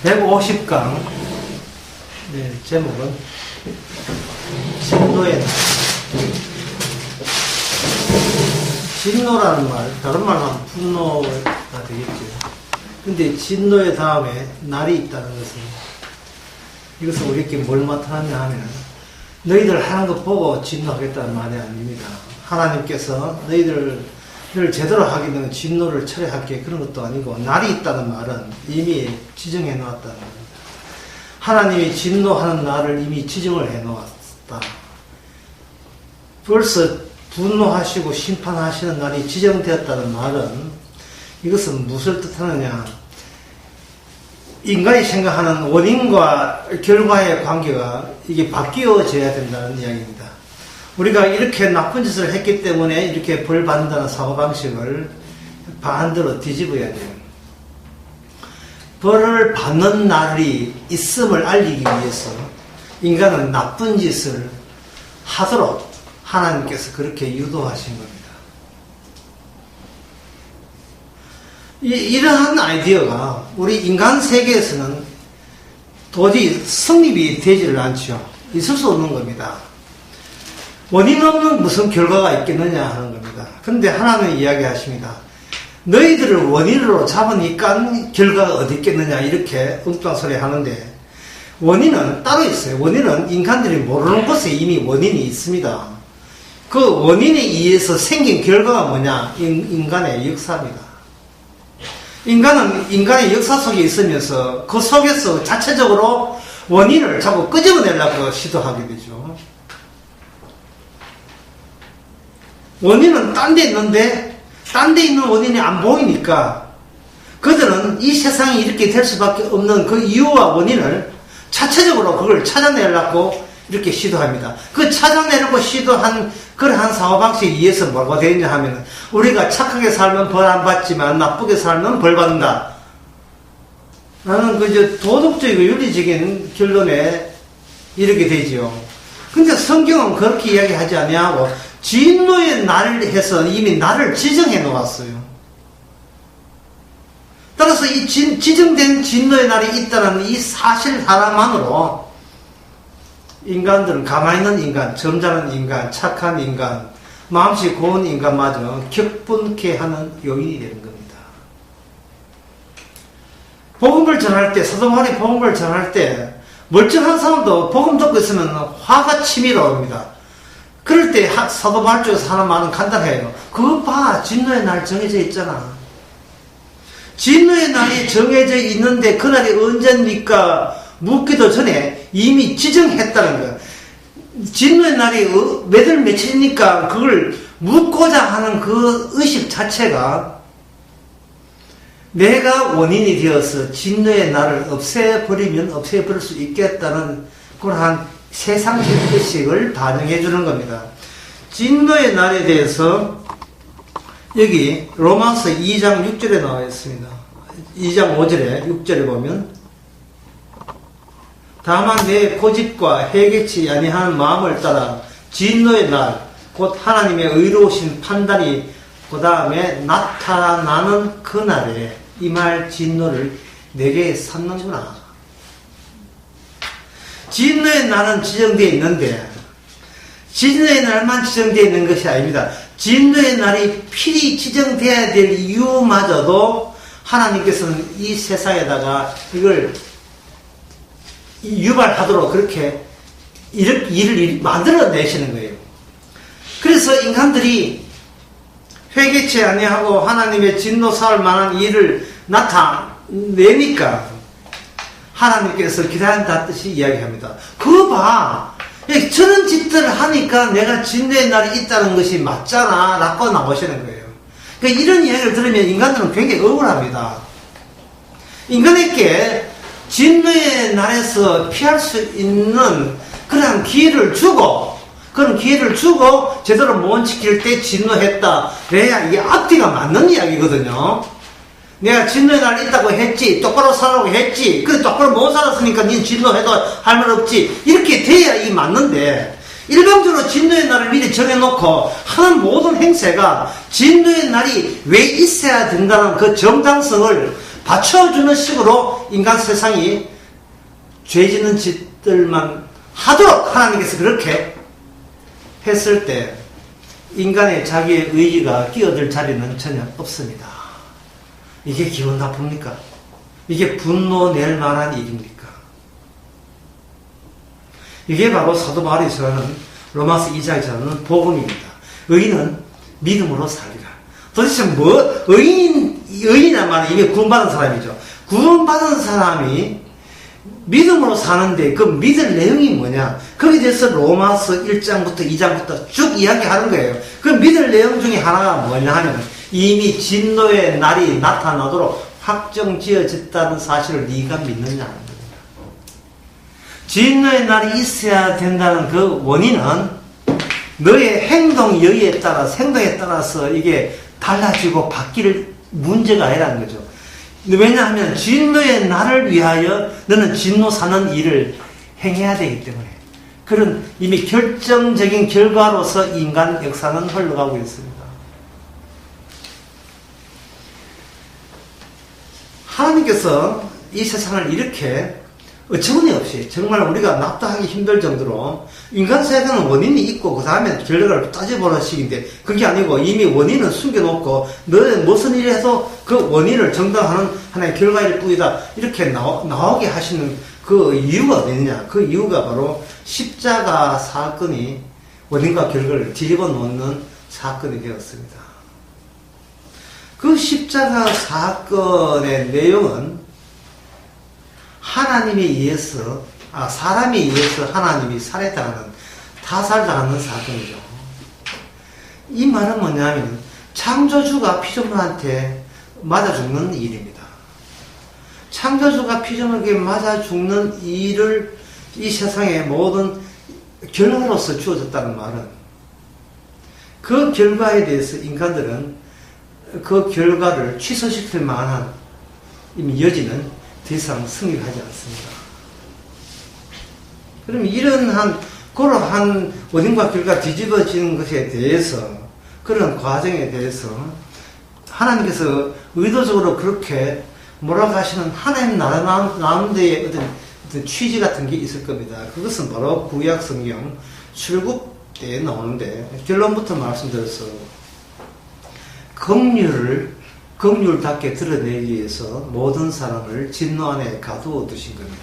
150강 제목은 진노의 날. 진노라는 말, 다른 말로 하면 분노가 되겠죠. 근데 진노의 다음에 날이 있다는 것은, 이것은 우리에게 뭘 나타나냐 하면, 너희들 하는 것 보고 진노하겠다는 말이 아닙니다. 하나님께서 너희들을 제대로 하게 되면 진노를 철회할게, 그런 것도 아니고, 날이 있다는 말은 이미 지정해 놓았다는 겁니다. 하나님이 진노하는 날을 이미 지정을 해 놓았다. 벌써 분노하시고 심판하시는 날이 지정되었다는 말은, 이것은 무엇을 뜻하느냐, 인간이 생각하는 원인과 결과의 관계가 이게 바뀌어져야 된다는 이야기입니다. 우리가 이렇게 나쁜 짓을 했기 때문에 이렇게 벌 받는다는 사고방식을 반대로 뒤집어야 돼요. 벌을 받는 날이 있음을 알리기 위해서 인간은 나쁜 짓을 하도록 하나님께서 그렇게 유도하신 겁니다. 이러한 아이디어가 우리 인간 세계에서는 도저히 성립이 되지를 않죠. 있을 수 없는 겁니다. 원인 없는 무슨 결과가 있겠느냐 하는 겁니다. 그런데 하나님은 이야기하십니다. 너희들을 원인으로 잡으니까 결과가 어디 있겠느냐, 이렇게 엉뚱한 소리 하는데, 원인은 따로 있어요. 원인은 인간들이 모르는 곳에 이미 원인이 있습니다. 그 원인에 의해서 생긴 결과가 뭐냐? 인간의 역사입니다. 인간은 인간의 역사 속에 있으면서 그 속에서 자체적으로 원인을 자꾸 끄집어내려고 시도하게 되죠. 원인은 딴 데 있는데 딴 데 있는 원인이 안 보이니까 그들은 이 세상이 이렇게 될 수밖에 없는 그 이유와 원인을 자체적으로 그걸 찾아내려고 이렇게 시도합니다. 그 찾아내려고 시도한 그러한 사고방식에 의해서 뭐가 되느냐 하면, 우리가 착하게 살면 벌 안 받지만 나쁘게 살면 벌 받는다 라는 그 도덕적이고 윤리적인 결론에 이르게 되죠. 근데 성경은 그렇게 이야기하지 아니하고 진노의 날을 해서 이미 날을 지정해 놓았어요. 따라서 이 지정된 진노의 날이 있다는 이 사실 하나만으로 인간들은, 가만히 있는 인간, 점잖은 인간, 착한 인간, 마음씨 고운 인간마저 격분케 하는 요인이 되는 겁니다. 복음을 전할 때, 사도 바울이 복음을 전할 때 멀쩡한 사람도 복음 듣고 있으면 화가 치밀어 옵니다. 그럴 때 사도 바울 쪽에서 하는 말은 간단해요. 그거 봐, 진노의 날 정해져 있잖아. 진노의 날이 정해져 있는데 그날이 언제입니까? 묻기도 전에 이미 지정했다는 거예요. 진노의 날이 몇월 며칠이니까 그걸 묻고자 하는 그 의식 자체가 내가 원인이 되어서 진노의 날을 없애버리면 없애버릴 수 있겠다는 그러한 세상적 의식을 반영해 주는 겁니다. 진노의 날에 대해서 여기 로마서 2장 6절에 나와 있습니다. 2장 5절에 6절에 보면, 다만 내 고집과 회개치 아니하는 마음을 따라 진노의 날, 곧 하나님의 의로우신 판단이 그 다음에 나타나는 그날에 임할 진노를 내게 삼는구나. 진노의 날은 지정되어 있는데 진노의 날만 지정되어 있는 것이 아닙니다. 진노의 날이 필히 지정되어야 될 이유마저도 하나님께서는 이 세상에다가 이걸 유발하도록 그렇게 일을 만들어내시는 거예요. 그래서 인간들이 회개치 아니하고 하나님의 진노 사할 만한 일을 나타내니까 하나님께서 기다린다 뜻이 이야기합니다. 그거 봐, 저런 짓들을 하니까 내가 진노의 날이 있다는 것이 맞잖아 라고 나오시는 거예요. 그러니까 이런 이야기를 들으면 인간들은 굉장히 억울합니다. 인간에게 진노의 날에서 피할 수 있는 그런 기회를 주고, 제대로 못 지킬 때 진노했다. 그래야 이게 앞뒤가 맞는 이야기거든요. 내가 진노의 날이 있다고 했지, 똑바로 살라고 했지, 그 똑바로 못 살았으니까 니 진노해도 할 말 없지, 이렇게 돼야 이게 맞는데, 일방적으로 진노의 날을 미리 정해놓고 하는 모든 행세가 진노의 날이 왜 있어야 된다는 그 정당성을 받쳐주는 식으로 인간 세상이 죄 짓는 짓들만 하도록 하나님께서 그렇게 했을 때 인간의 자기의 의지가 끼어들 자리는 전혀 없습니다. 이게 기분 나쁩니까? 이게 분노 낼 만한 일입니까? 이게 바로 사도 바울이 전하는 로마서 2장에 전하는 복음입니다. 의인은 믿음으로 살리라. 도대체 의인이란 말은 이미 구원받은 사람이죠. 구원받은 사람이 믿음으로 사는데 그 믿을 내용이 뭐냐? 거기에 대해서 로마서 1장부터 2장부터 쭉 이야기하는 거예요. 그 믿을 내용 중에 하나가 뭐냐 하면 이미 진노의 날이 나타나도록 확정지어졌다는 사실을 네가 믿느냐 하는 겁니다. 진노의 날이 있어야 된다는 그 원인은 너의 행동 여기에 따라 행동에 따라서 이게 달라지고 바뀔 문제가 아니라는 거죠. 왜냐하면 진노의 날을 위하여 너는 진노 사는 일을 행해야 되기 때문에 그런 이미 결정적인 결과로서 인간 역사는 흘러가고 있습니다. 하나님께서 이 세상을 이렇게 어처구니 없이 정말 우리가 납득하기 힘들 정도로 인간 세계는 원인이 있고 그 다음에 결과를 따져보는 식인데 그게 아니고 이미 원인은 숨겨놓고 너는 무슨 일을 해도 그 원인을 정당하는 하나의 결과일 뿐이다 이렇게 나오게 하시는 그 이유가 어디냐? 그 이유가 바로 십자가 사건이 원인과 결과를 뒤집어 놓는 사건이 되었습니다. 그 십자가 사건의 내용은 하나님에 의해서, 사람에 의해서 하나님이 살해당하는, 타살당하는 사건이죠. 이 말은 뭐냐면, 창조주가 피조물한테 맞아 죽는 일입니다. 창조주가 피조물에게 맞아 죽는 일을 이 세상의 모든 결과로서 주어졌다는 말은, 그 결과에 대해서 인간들은 그 결과를 취소시킬 만한 이미 여지는 더 이상 승리하지 않습니다. 그럼 이런 그러한 원인과 결과 뒤집어지는 것에 대해서, 그런 과정에 대해서 하나님께서 의도적으로 그렇게 몰아가시는 하나님 나라 나름대의 어떤 취지 같은 게 있을 겁니다. 그것은 바로 구약 성경 출국 때에 나오는데, 결론부터 말씀드려서 긍휼답게 드러내기 위해서 모든 사람을 진노 안에 가두어 두신 겁니다.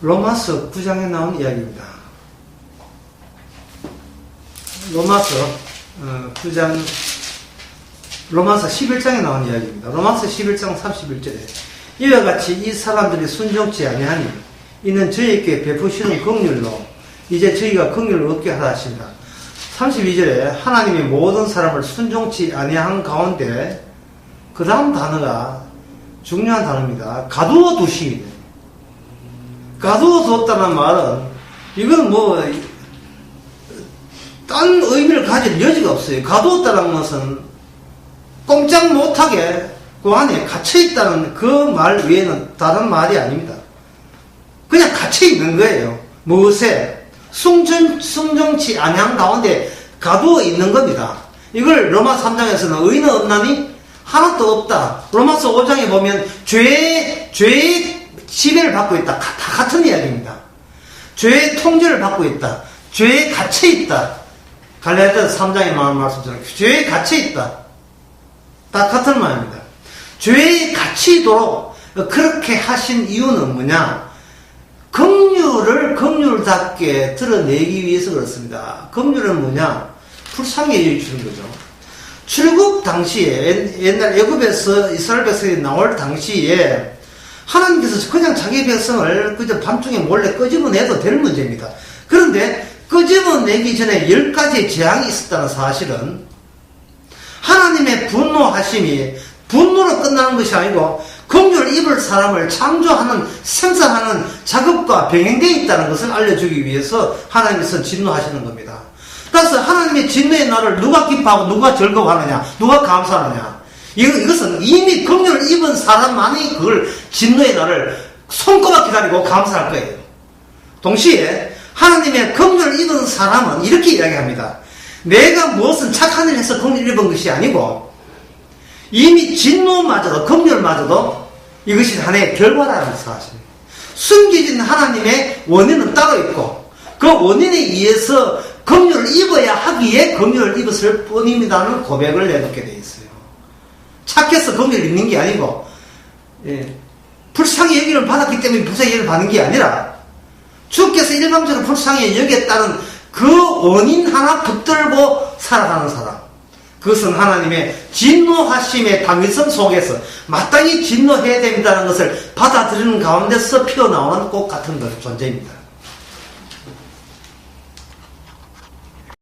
로마서 9장에 나온 이야기입니다. 로마서 11장에 나온 이야기입니다. 로마서 11장 31절에 이와 같이 이 사람들이 순종치 아니하니 이는 저희에게 베푸시는 긍휼로 이제 저희가 긍휼을 얻게 하라 하십니다. 32절에 하나님이 모든 사람을 순종치 아니한 가운데 그 다음 단어가 중요한 단어입니다. 가두어 두시기. 가두어 두었다는 말은 이건 딴 의미를 가질 여지가 없어요. 가두었다는 것은 꼼짝 못하게 그 안에 갇혀있다는 그 말 외에는 다른 말이 아닙니다. 그냥 갇혀있는 거예요. 무엇에? 순종치 아니한 가운데 가두어 있는 겁니다. 이걸 로마 3장에서는 의인은 없나니? 하나도 없다. 로마서 5장에 보면 죄의 지배를 받고 있다. 다 같은 이야기입니다. 죄의 통제를 받고 있다. 죄에 갇혀있다. 갈라디아서 3장의 말씀처럼 죄에 갇혀있다. 다 같은 말입니다. 죄에 갇히도록 그렇게 하신 이유는 뭐냐? 긍휼답게 드러내기 위해서 그렇습니다. 긍휼은 뭐냐? 불쌍히 여겨주는 거죠. 출국 당시에, 옛날 애굽에서 이스라엘 백성이 나올 당시에 하나님께서 그냥 자기 백성을 그저 밤중에 몰래 끄집어내도 될 문제입니다. 그런데 끄집어내기 전에 10가지의 재앙이 있었다는 사실은 하나님의 분노하심이 분노로 끝나는 것이 아니고 긍휼을 입을 사람을 창조하는, 생산하는 작업과 병행되어 있다는 것을 알려주기 위해서 하나님께서 진노하시는 겁니다. 그래서 하나님의 진노의 날을 누가 기뻐하고 누가 즐거워하느냐, 누가 감사하느냐, 이것은 이미 긍휼을 입은 사람만이 그걸 진노의 날을 손꼽아 기다리고 감사할 거예요. 동시에 하나님의 긍휼을 입은 사람은 이렇게 이야기합니다. 내가 무엇은 착한 일을 해서 긍휼을 입은 것이 아니고 이미 진노마저도, 긍휼마저도 이것이 하나의 결과라는 사실. 숨겨진 하나님의 원인은 따로 있고 그 원인에 의해서 긍휼을 입어야 하기에 긍휼을 입었을 뿐입니다는 고백을 내놓게 되어 있어요. 착해서 긍휼을 입는 게 아니고 불쌍히 여기를 받았기 때문에 불쌍히 여기를 받는 게 아니라 주께서 일방적으로 불쌍히 여겼다는 그 원인 하나 붙들고 살아가는 사람, 그것은 하나님의 진노하심의 당위성 속에서 마땅히 진노해야 된다는 것을 받아들이는 가운데서 피어나오는 꽃 같은 존재입니다.